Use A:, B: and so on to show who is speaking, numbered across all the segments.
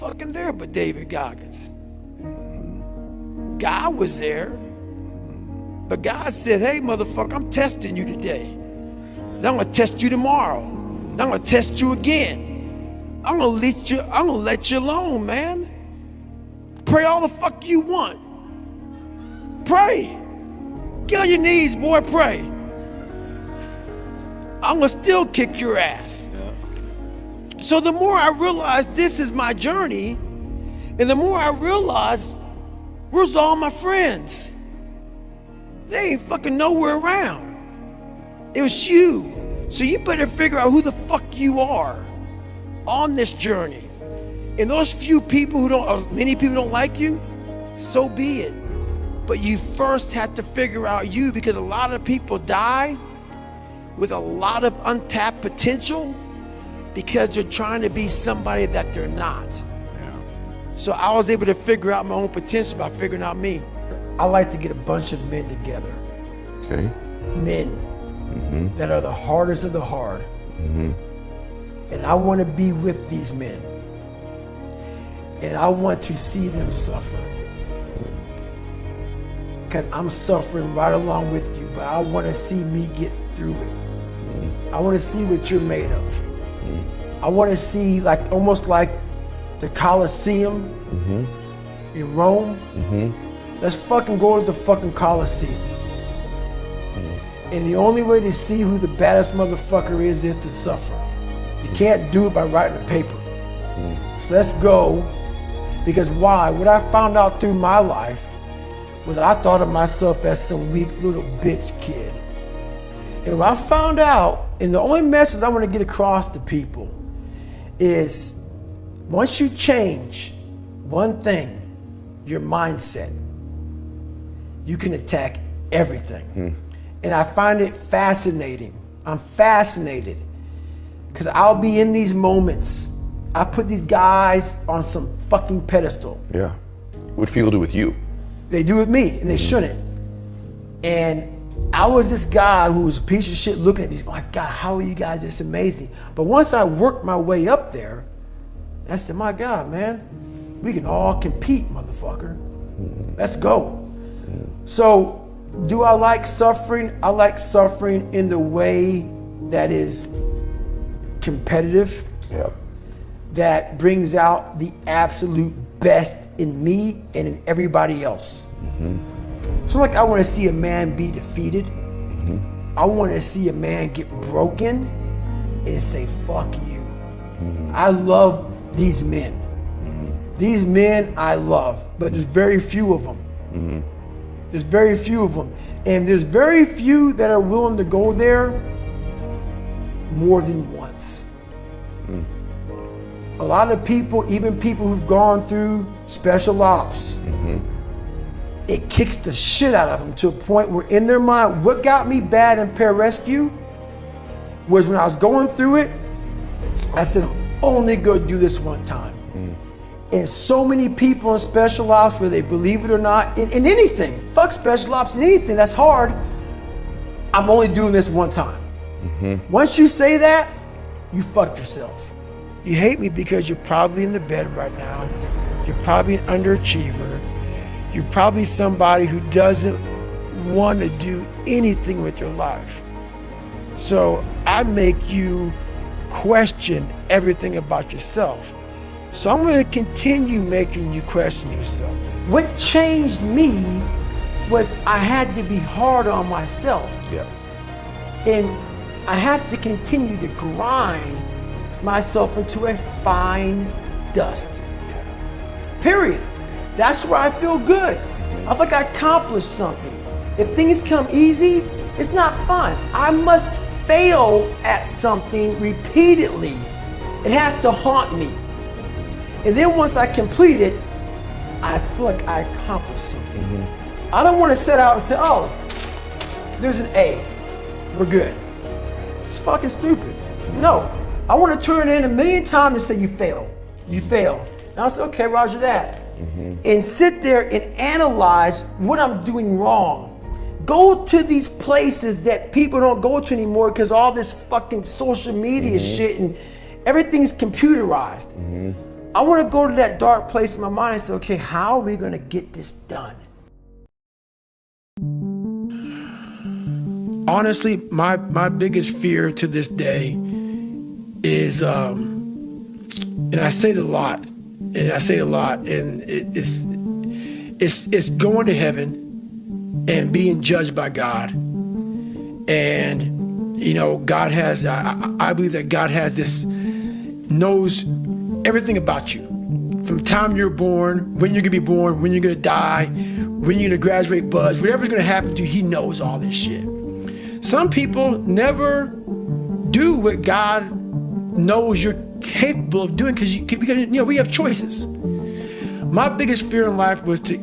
A: fucking there but David Goggins. God was there, but God said, hey, motherfucker, I'm testing you today. And I'm gonna test you tomorrow. And I'm gonna test you again. I'm gonna let you alone, man. Pray all the fuck you want. Pray. Get on your knees, boy, pray. I'm gonna still kick your ass. So the more I realize this is my journey, and the more I realize, where's all my friends? They ain't fucking nowhere around. It was you. So you better figure out who the fuck you are on this journey. And those few people many people don't like you, so be it. But you first have to figure out you, because a lot of people die with a lot of untapped potential because they're trying to be somebody that they're not. Yeah. So I was able to figure out my own potential by figuring out me. I like to get a bunch of men together.
B: Okay.
A: Men that are the hardest of the hard. And I want to be with these men. And I want to see them suffer. Because I'm suffering right along with you, but I want to see me get through it. I want to see what you're made of. I want to see almost like the Colosseum in Rome. Let's fucking go to the fucking Colosseum. And the only way to see who the baddest motherfucker is to suffer. You can't do it by writing a paper. So let's go, because why? What I found out through my life was I thought of myself as some weak little bitch kid. And what I found out, and the only message I want to get across to people is, once you change one thing, your mindset, you can attack everything. And I find it fascinating. I'm fascinated because I'll be in these moments. I put these guys on some fucking pedestal.
B: Yeah. Which people do with you.
A: They do with me, and they shouldn't. And I was this guy who was a piece of shit looking at these, oh my God, how are you guys this amazing? But once I worked my way up there, I said, my God, man, we can all compete, motherfucker. Let's go. So, do I like suffering? I like suffering in the way that is competitive, that brings out the absolute best in me and in everybody else. So like I want to see a man be defeated. I want to see a man get broken and say, fuck you. I love these men. These men I love, but there's very few of them. There's very few of them. And there's very few that are willing to go there more than once. A lot of people, even people who've gone through special ops, it kicks the shit out of them to a point where in their mind, what got me bad in pararescue was when I was going through it, I said, I'm only gonna do this one time. And so many people in special ops, whether they believe it or not, in anything, fuck special ops in anything, that's hard. I'm only doing this one time. Once you say that, you fucked yourself. You hate me because you're probably in the bed right now. You're probably an underachiever. You're probably somebody who doesn't want to do anything with your life. So I make you question everything about yourself. So I'm going to continue making you question yourself. What changed me was I had to be hard on myself. And I had to continue to grind myself into a fine dust. Period. That's where I feel good. I feel like I accomplished something. If things come easy, it's not fun. I must fail at something repeatedly. It has to haunt me. And then once I complete it, I feel like I accomplished something. I don't want to set out and say, oh, there's an A, we're good. It's fucking stupid. No, I want to turn it in a million times and say, you failed. And I'll say, okay, roger that. And sit there and analyze what I'm doing wrong. Go to these places that people don't go to anymore because all this fucking social media shit and everything's computerized. I want to go to that dark place in my mind and say, okay, how are we going to get this done? Honestly, my biggest fear to this day is, and I say it a lot, and it's going to heaven and being judged by God. And, you know, God has, I believe that God has this, knows everything about you. From the time you're born, when you're gonna be born, when you're gonna die, when you're gonna graduate, buzz, whatever's gonna happen to you, he knows all this shit. Some people never do what God knows you're capable of doing because you know, we have choices. My biggest fear in life was to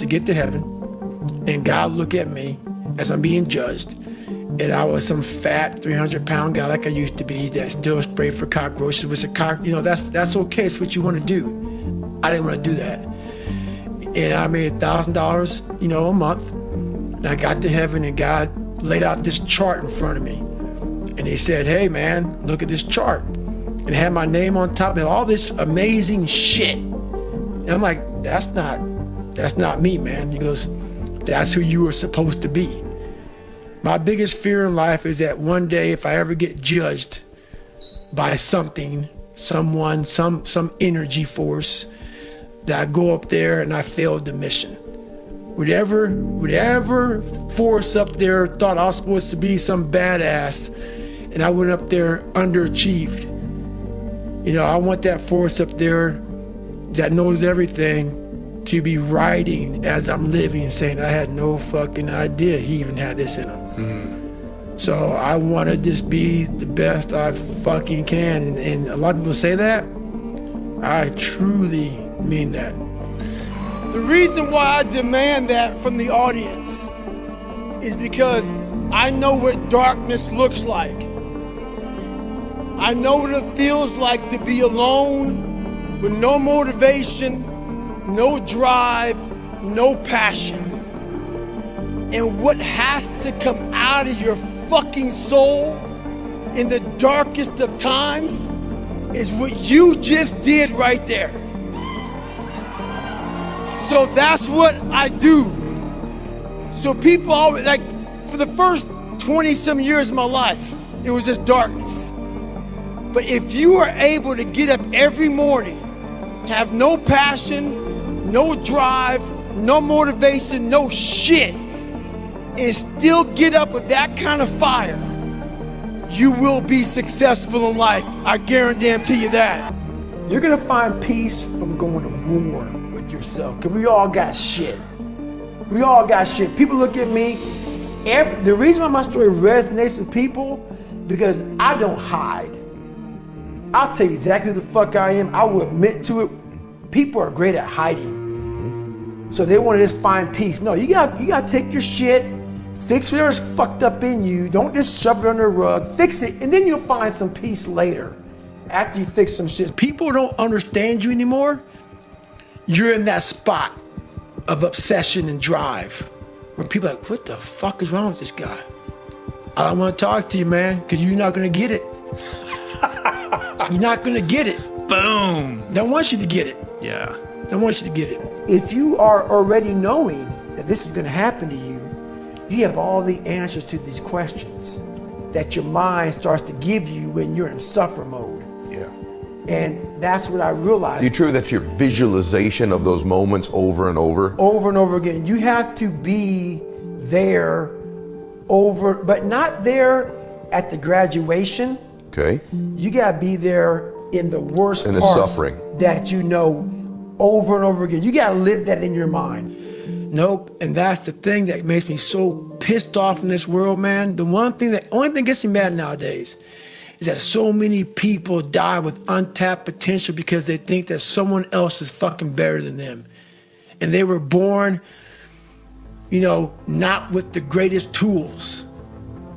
A: get to heaven and God look at me as I'm being judged, and I was some fat 300-pound guy like I used to be that still sprayed for cockroaches with you know, that's okay. It's what you want to do. I didn't want to do that, and I made $1,000, you know, a month. And I got to heaven, and God laid out this chart in front of me, and he said, "Hey, man, look at this chart," and it had my name on top and all this amazing shit. And I'm like, that's not me, man. He goes, "That's who you were supposed to be." My biggest fear in life is that one day if I ever get judged by something, someone, some energy force, that I go up there and I failed the mission. Whatever force up there thought I was supposed to be some badass, and I went up there underachieved. You know, I want that force up there that knows everything to be writing as I'm living, saying I had no fucking idea he even had this in him. Mm-hmm. So I want to just be the best I fucking can, and a lot of people say that. I truly mean that. The reason why I demand that from the audience is because I know what darkness looks like. I know what it feels like to be alone with no motivation, no drive, no passion. And what has to come out of your fucking soul in the darkest of times is what you just did right there. So that's what I do. So people always, like, for the first 20-some years of my life, it was just darkness. But if you are able to get up every morning, have no passion, no drive, no motivation, no shit, and still get up with that kind of fire, you will be successful in life. I guarantee you that. You're gonna find peace from going to war with yourself, because we all got shit. We all got shit. People look at me, the reason why my story resonates with people, because I don't hide. I'll tell you exactly who the fuck I am. I will admit to it. People are great at hiding. So they want to just find peace. No, you gotta take your shit, fix whatever's fucked up in you. Don't just shove it under the rug. Fix it, and then you'll find some peace later after you fix some shit. People don't understand you anymore. You're in that spot of obsession and drive where people are like, what the fuck is wrong with this guy? I don't want to talk to you, man, because you're not going to get it. You're not going to get it.
C: Boom.
A: Don't want you to get it.
C: Yeah.
A: Don't want you to get it. If you are already knowing that this is going to happen to you, you have all the answers to these questions that your mind starts to give you when you're in suffer mode.
B: Yeah.
A: And that's what I realized.
B: You true that's your visualization of those moments over and over?
A: Over and over again. You have to be there but not there at the graduation.
B: Okay.
A: You gotta be there in the worst
B: in the
A: parts
B: suffering
A: that you know over and over again. You gotta live that in your mind. Nope, and that's the thing that makes me so pissed off in this world, man. The only thing that gets me mad nowadays is that so many people die with untapped potential because they think that someone else is fucking better than them. And they were born, you know, not with the greatest tools.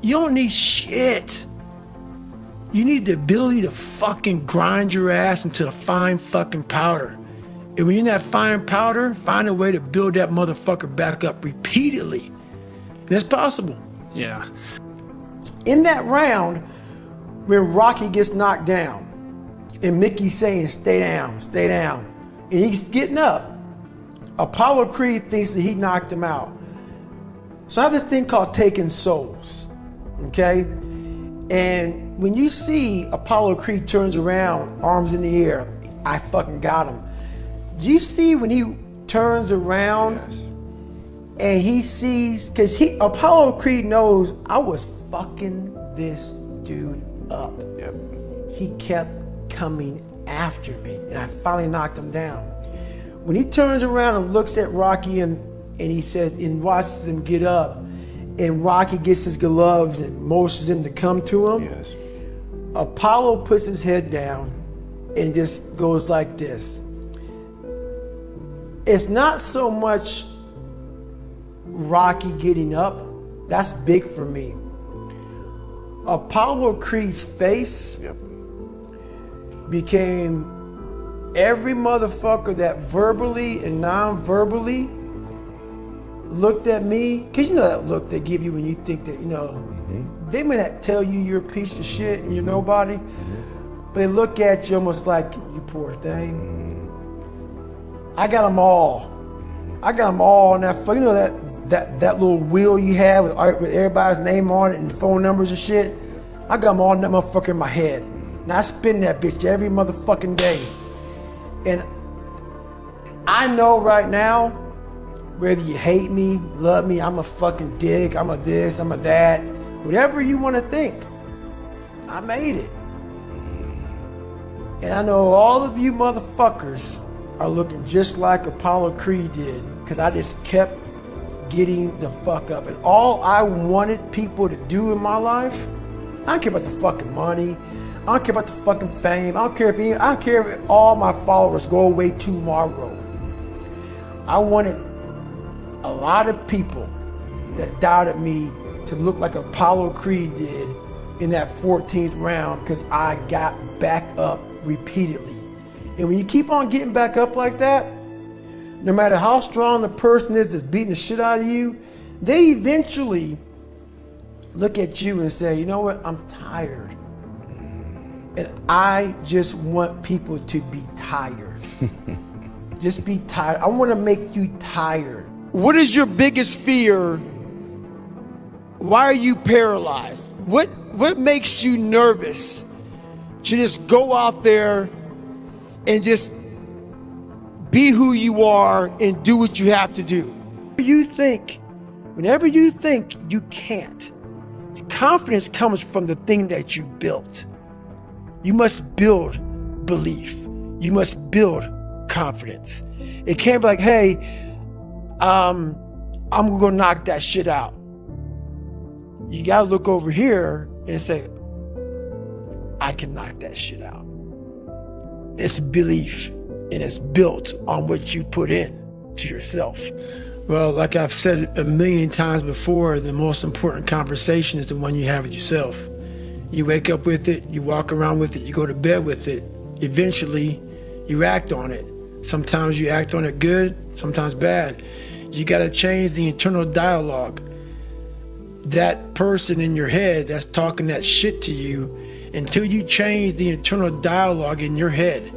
A: You don't need shit. You need the ability to fucking grind your ass into a fine fucking powder. And when you're in that fine powder, find a way to build that motherfucker back up repeatedly. And it's possible.
C: Yeah.
A: In that round, when Rocky gets knocked down, And Mickey's saying, stay down, stay down. And he's getting up. Apollo Creed thinks that he knocked him out. So I have this thing called taking souls, okay? And when you see Apollo Creed turns around, arms in the air, I fucking got him. Do you see when he turns around and he sees, because Apollo Creed knows I was fucking this dude up.
B: Yep.
A: He kept coming after me, and I finally knocked him down. When he turns around and looks at Rocky and he says, and watches him get up, and Rocky gets his gloves and motions him to come to him,
B: Yes.
A: Apollo puts his head down and just goes like this. It's not so much Rocky getting up, that's big for me. Apollo Creed's face
B: Yep.
A: became every motherfucker that verbally and non-verbally looked at me, because you know that look they give you when you think that, you know, they may not tell you you're a piece of shit and you're nobody, but they look at you almost like, you poor thing. I got them all. I got them all on that, you know that little wheel you have with everybody's name on it and phone numbers and shit? I got them all in that motherfucker in my head. And I spin that bitch every motherfucking day. And I know right now, whether you hate me, love me, I'm a fucking dick, I'm a this, I'm a that, whatever you want to think, I made it. And I know all of you motherfuckers are looking just like Apollo Creed did, because I just kept getting the fuck up. And all I wanted people to do in my life, I don't care about the fucking money, I don't care about the fucking fame, I don't care if all my followers go away tomorrow. I wanted a lot of people that doubted me to look like Apollo Creed did in that 14th round, because I got back up repeatedly. And when you keep on getting back up like that, no matter how strong the person is that's beating the shit out of you, they eventually look at you and say, you know what, I'm tired. And I just want people to be tired. Just be tired. I want to make you tired. What is your biggest fear? Why are you paralyzed? What makes you nervous to just go out there and just be who you are and do what you have to do? Whenever you think you can't, the confidence comes from the thing that you built. You must build belief. You must build confidence. It can't be like, hey, I'm gonna knock that shit out. You gotta look over here and say, I can knock that shit out. It's belief, and it's built on what you put in to yourself. Well, like I've said a million times before, the most important conversation is the one you have with yourself. You wake up with it, you walk around with it, you go to bed with it. Eventually, you act on it. Sometimes you act on it good, sometimes bad. You gotta change the internal dialogue. That person in your head that's talking that shit to you, until you change the internal dialogue in your head,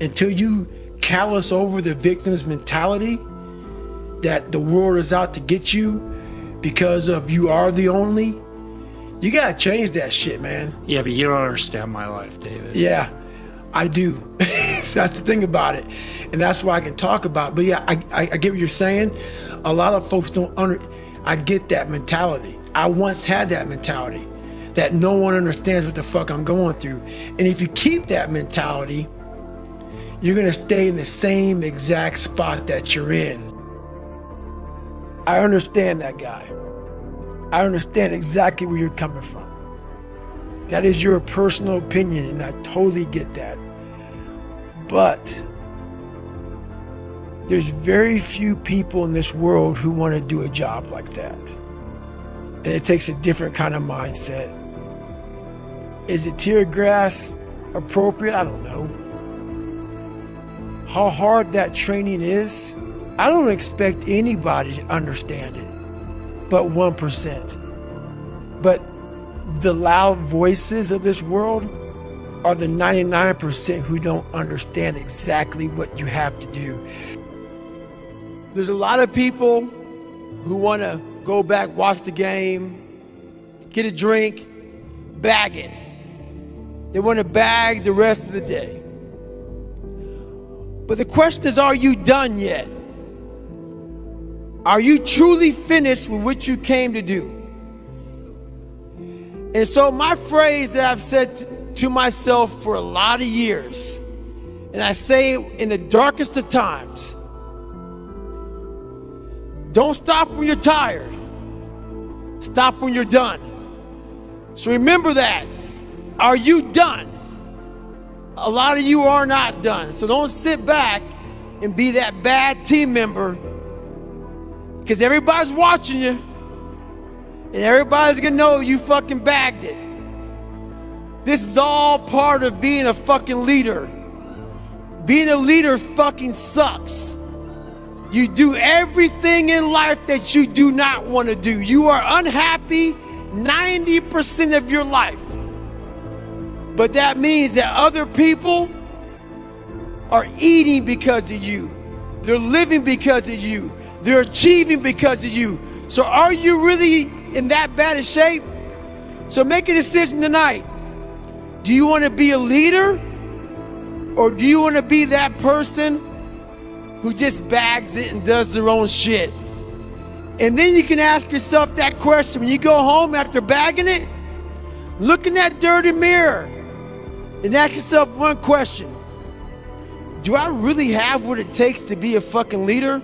A: until you callous over the victim's mentality that the world is out to get you because of you are the only, you gotta change that shit, man.
C: Yeah, but you don't understand my life, David.
A: Yeah, I do. That's the thing about it. And that's why I can talk about it. But yeah, I get what you're saying. A lot of folks I get that mentality. I once had that mentality, that no one understands what the fuck I'm going through. And if you keep that mentality, you're gonna stay in the same exact spot that you're in. I understand that, guy. I understand exactly where you're coming from. That is your personal opinion, and I totally get that. But there's very few people in this world who want to do a job like that. And it takes a different kind of mindset. Is it tear gas appropriate? I don't know. How hard that training is, I don't expect anybody to understand it, but 1%. But the loud voices of this world, are the 99% who don't understand exactly what you have to do. There's a lot of people who want to go back, watch the game, get a drink, bag it. They want to bag the rest of the day. But the question is, are you done yet? Are you truly finished with what you came to do? And so my phrase that I've said to myself for a lot of years, and I say it in the darkest of times, don't stop when you're tired. Stop when you're done. So remember that. Are you done? A lot of you are not done. So don't sit back and be that bad team member, because everybody's watching you and everybody's gonna know you fucking bagged it. This is all part of being a fucking leader. Being a leader fucking sucks. You do everything in life that you do not want to do. You are unhappy 90% of your life. But that means that other people are eating because of you. They're living because of you. They're achieving because of you. So are you really in that bad of shape? So make a decision tonight. Do you want to be a leader, or do you want to be that person who just bags it and does their own shit? And then you can ask yourself that question when you go home after bagging it. Look in that dirty mirror and ask yourself one question. Do I really have what it takes to be a fucking leader?